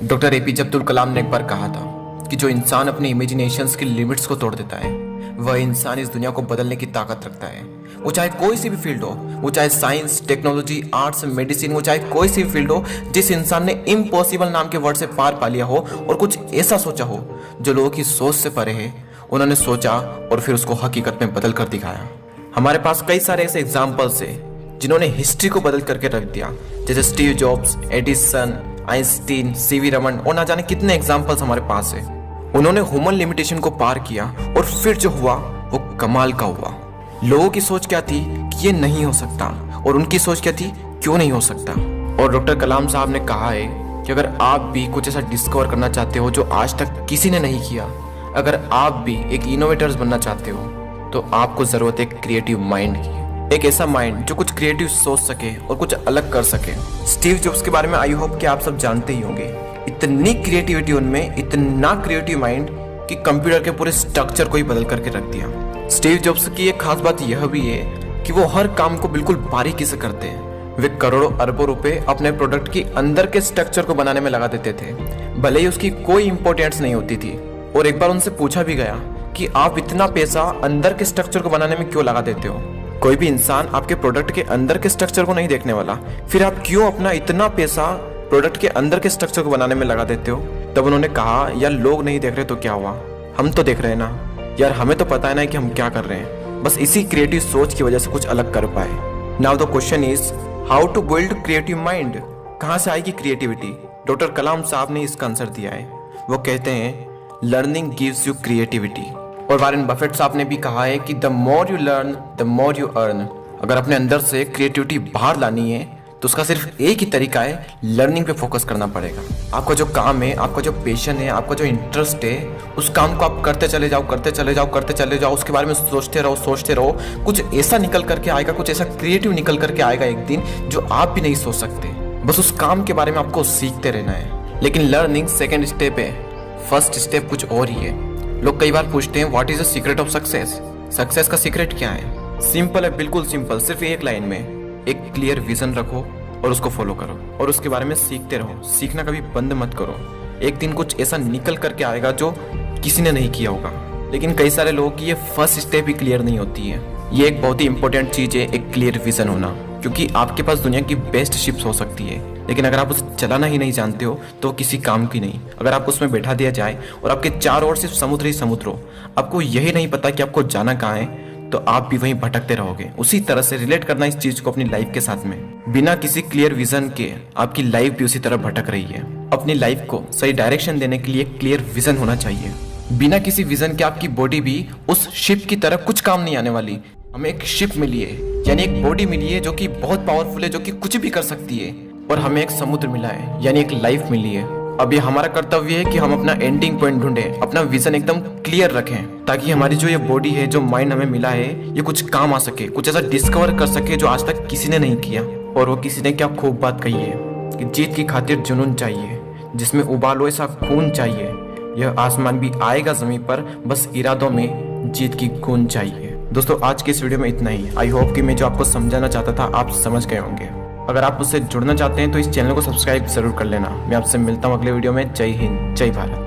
Doctor APJ Abdul Kalam ने एक बार कहा था कि जो इंसान अपनी इमेजिनेशंस की लिमिट्स को तोड़ देता है वह इंसान इस दुनिया को बदलने की ताकत रखता है। वो चाहे कोई सी भी फील्ड हो, वो चाहे साइंस, टेक्नोलॉजी, आर्ट्स, मेडिसिन, वो चाहे कोई सी भी फील्ड हो, जिस इंसान ने इम्पॉसिबल नाम के वर्ड से पार पा लिया हो और कुछ ऐसा सोचा हो जो लोगों की सोच से परे है, उन्होंने सोचा और फिर उसको हकीकत में बदल कर दिखाया। हमारे पास कई सारे ऐसे एग्जाम्पल्स है जिन्होंने हिस्ट्री को बदल करके रख दिया, जैसे Steve jobs, Edison, Einstein, CV Raman और ना जाने कितने एग्जाम्पल्स हमारे पास है। उन्होंने ह्यूमन लिमिटेशन को पार किया और फिर जो हुआ वो कमाल का हुआ। लोगों की सोच क्या थी कि ये नहीं हो सकता और उनकी सोच क्या थी, क्यों नहीं हो सकता। और डॉक्टर कलाम साहब ने कहा है कि अगर आप भी कुछ ऐसा डिस्कवर करना चाहते हो जो आज तक किसी ने नहीं किया, अगर आप भी एक इनोवेटर्स बनना चाहते हो, तो आपको जरूरत है क्रिएटिव माइंड की। एक ऐसा माइंड जो कुछ क्रिएटिव सोच सके और कुछ अलग कर सके। स्टीव जॉब्स के बारे में आई होप कि आप सब जानते ही होंगे। इतनी क्रिएटिविटी उनमें, इतना क्रिएटिव माइंड कि कंप्यूटर के पूरे स्ट्रक्चर को ही बदल करके रख दिया। स्टीव जॉब्स की एक खास बात यह भी है कि वो हर काम को बिल्कुल बारीकी से करते हैं। वे करोड़ों अरबों रुपए अपने प्रोडक्ट की अंदर के स्ट्रक्चर को बनाने में लगा देते थे, भले ही उसकी कोई इंपॉर्टेंस नहीं होती थी। और एक बार उनसे पूछा भी गया कि आप इतना पैसा अंदर के स्ट्रक्चर को बनाने में क्यों लगा देते हो? कोई भी इंसान आपके प्रोडक्ट के अंदर के स्ट्रक्चर को नहीं देखने वाला, फिर आप क्यों अपना इतना पैसा प्रोडक्ट के अंदर के स्ट्रक्चर को बनाने में लगा देते हो? तब उन्होंने कहा, यार लोग नहीं देख रहे तो क्या हुआ, हम तो देख रहे हैं ना यार, हमें तो पता है ना कि हम क्या कर रहे हैं। बस इसी क्रिएटिव सोच की वजह से कुछ अलग कर पाए। Now the question is how to build creative mind. कहाँ से आएगी क्रिएटिविटी? डॉक्टर कलाम साहब ने इसका आंसर दिया है। वो कहते हैं लर्निंग गिव्स यू क्रिएटिविटी। और वारेन बफेट साहब ने भी कहा है कि the more you learn the more you earn. अगर अपने अंदर से क्रिएटिविटी बाहर लानी है तो उसका सिर्फ एक ही तरीका है, लर्निंग पे फोकस करना पड़ेगा। आपका जो काम है, आपका जो पैशन है, आपका जो इंटरेस्ट है, उस काम को आप करते चले जाओ, करते चले जाओ, करते चले जाओ। उसके बारे में सोचते रहो, सोचते रहो। कुछ ऐसा निकल करके आएगा, कुछ ऐसा क्रिएटिव निकल करके आएगा एक दिन जो आप भी नहीं सोच सकते। बस उस काम के बारे में आपको सीखते रहना है। लेकिन लर्निंग सेकेंड स्टेप है, फर्स्ट स्टेप कुछ और ही है। लोग कई बार पूछते हैं what is the secret of success. Success का सीक्रेट क्या है? सिंपल है, बिल्कुल सिंपल। सिर्फ एक लाइन में एक क्लियर विजन रखो और उसको फॉलो करो और उसके बारे में सीखते रहो। सीखना कभी बंद मत करो। एक दिन कुछ ऐसा निकल करके आएगा जो किसी ने नहीं किया होगा। लेकिन कई सारे लोगों की ये फर्स्ट स्टेप ही क्लियर नहीं होती है। ये एक बहुत ही इंपॉर्टेंट चीज है, एक क्लियर विजन होना। क्योंकि आपके पास दुनिया की बेस्ट शिप्स हो सकती है, लेकिन अगर आप उसे चलाना ही नहीं जानते हो तो किसी काम की नहीं। अगर आपको उसमें बैठा दिया जाए और आपके चारों ओर सिर्फ समुद्र ही समुद्र हो, आपको यही नहीं पता कि आपको जाना कहाँ है, तो आप भी वहीं भटकते रहोगे। उसी तरह से रिलेट करना इस चीज को अपनी लाइफ के साथ में। बिना किसी क्लियर विजन के आपकी लाइफ भी उसी तरह भटक रही है। अपनी लाइफ को सही डायरेक्शन देने के लिए क्लियर विजन होना चाहिए। बिना किसी विजन के आपकी बॉडी भी उस शिप की तरह कुछ काम नहीं आने वाली। हमें एक शिप मिली है, यानी एक बॉडी मिली है जो कि बहुत पावरफुल है, जो कि कुछ भी कर सकती है। और हमें एक समुद्र मिला है, यानी एक लाइफ मिली है। अब ये हमारा कर्तव्य है कि हम अपना एंडिंग पॉइंट ढूंढें, अपना विजन एकदम क्लियर रखें, ताकि हमारी जो ये बॉडी है, जो माइंड हमें मिला है, ये कुछ काम आ सके, कुछ ऐसा डिस्कवर कर सके जो आज तक किसी ने नहीं किया। और वो किसी ने क्या खूब बात कही है कि जीत की खातिर जुनून चाहिए, जिसमें उबालो ऐसा खून चाहिए। यह आसमान भी आएगा जमीन पर, बस इरादों में जीत की गूंज चाहिए। दोस्तों, आज की इस वीडियो में इतना ही। आई होप कि मैं जो आपको समझाना चाहता था आप समझ गए होंगे। अगर आप मुझसे जुड़ना चाहते हैं तो इस चैनल को सब्सक्राइब जरूर कर लेना। मैं आपसे मिलता हूँ अगले वीडियो में। जय हिंद, जय भारत।